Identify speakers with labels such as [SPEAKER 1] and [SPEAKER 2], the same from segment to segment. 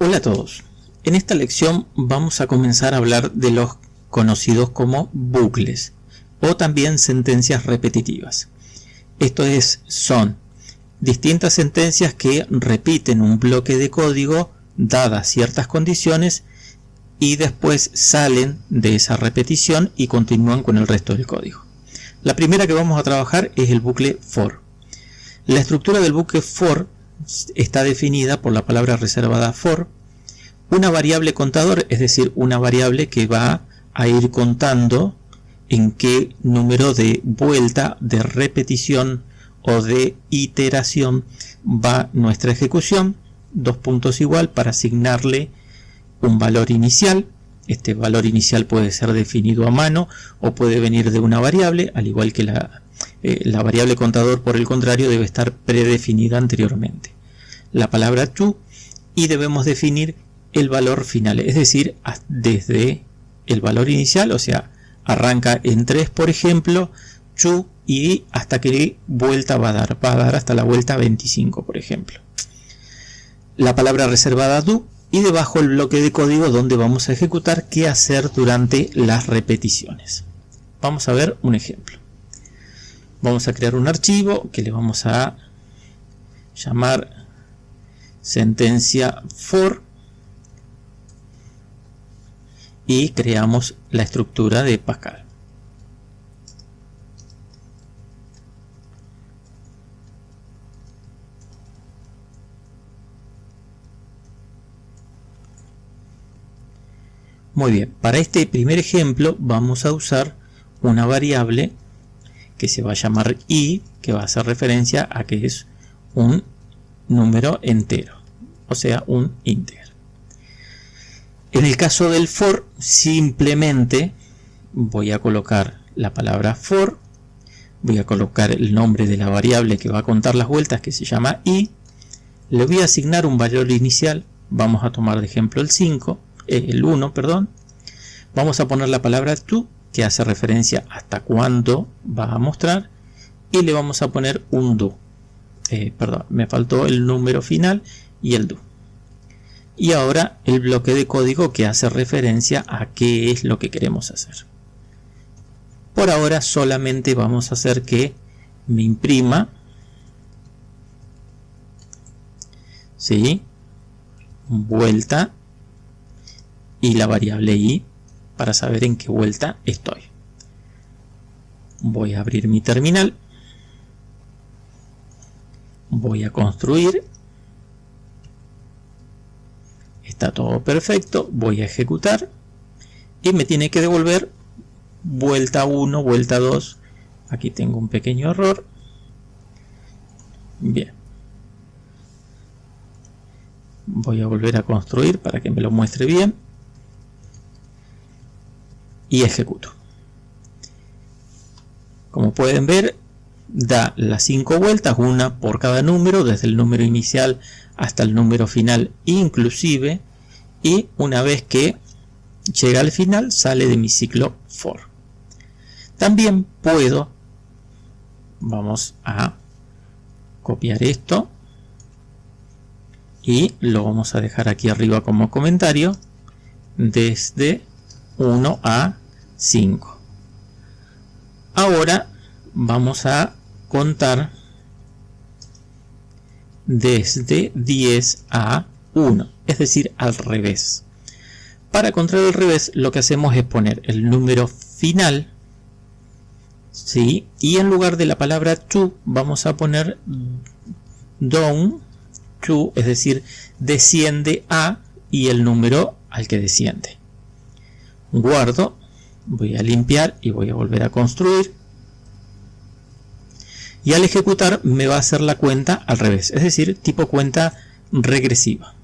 [SPEAKER 1] Hola a todos. En esta lección vamos a comenzar a hablar de los conocidos como bucles o también sentencias repetitivas. Son distintas sentencias que repiten un bloque de código dadas ciertas condiciones y después salen de esa repetición y continúan con el resto del código. La primera que vamos a trabajar es el bucle for. La estructura del bucle for está definida por la palabra reservada for, una variable contador, es decir, una variable que va a ir contando en qué número de vuelta, de repetición o de iteración va nuestra ejecución, igual para asignarle un valor inicial. Este valor inicial puede ser definido a mano o puede venir de una variable, al igual que la variable contador, por el contrario, debe estar predefinida anteriormente. La palabra to, y debemos definir el valor final, es decir, desde el valor inicial, o sea, arranca en 3, por ejemplo, to, y hasta qué vuelta va a dar hasta la vuelta 25, por ejemplo. La palabra reservada do, y debajo el bloque de código donde vamos a ejecutar qué hacer durante las repeticiones. Vamos a ver un ejemplo. Vamos a crear un archivo que le vamos a llamar sentencia for y creamos la estructura de Pascal. Muy bien, para este primer ejemplo vamos a usar una variable que se va a llamar i, que va a hacer referencia a que es un número entero, o sea, un integer. En el caso del for, simplemente voy a colocar la palabra for, voy a colocar el nombre de la variable que va a contar las vueltas, que se llama i, le voy a asignar un valor inicial, vamos a tomar de ejemplo el 1, vamos a poner la palabra to, que hace referencia hasta cuándo va a mostrar, y le vamos a poner un do. Me faltó el número final y el do. Y ahora el bloque de código que hace referencia a qué es lo que queremos hacer. Por ahora solamente vamos a hacer que me imprima, ¿sí?, vuelta y la variable i para saber en qué vuelta estoy. Voy a abrir mi terminal. Voy a construir. Está todo perfecto. Voy a ejecutar. Y me tiene que devolver vuelta 1, vuelta 2. Aquí tengo un pequeño error. Bien. Voy a volver a construir para que me lo muestre bien. Y ejecuto. Como pueden ver, da las 5 vueltas, una por cada número, desde el número inicial hasta el número final inclusive, y una vez que llega al final sale de mi ciclo for. También puedo, vamos a copiar esto y lo vamos a dejar aquí arriba como comentario, desde 1 a 5. Ahora vamos a contar desde 10 a 1, es decir, al revés. Para contar al revés, lo que hacemos es poner el número final, ¿sí?, y en lugar de la palabra to vamos a poner down to, es decir, desciende a, y el número al que desciende. Guardo, voy a limpiar y voy a volver a construir. Y al ejecutar me va a hacer la cuenta al revés, es decir, tipo cuenta regresiva.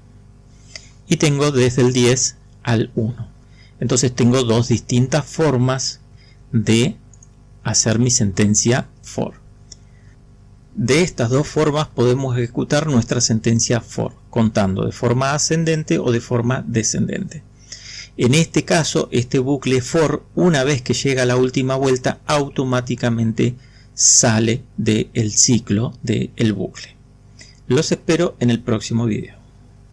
[SPEAKER 1] Y tengo desde el 10 al 1. Entonces tengo dos distintas formas de hacer mi sentencia for. De estas dos formas podemos ejecutar nuestra sentencia for, contando de forma ascendente o de forma descendente. En este caso, este bucle for, una vez que llega a la última vuelta, automáticamente sale del ciclo del bucle. Los espero en el próximo video.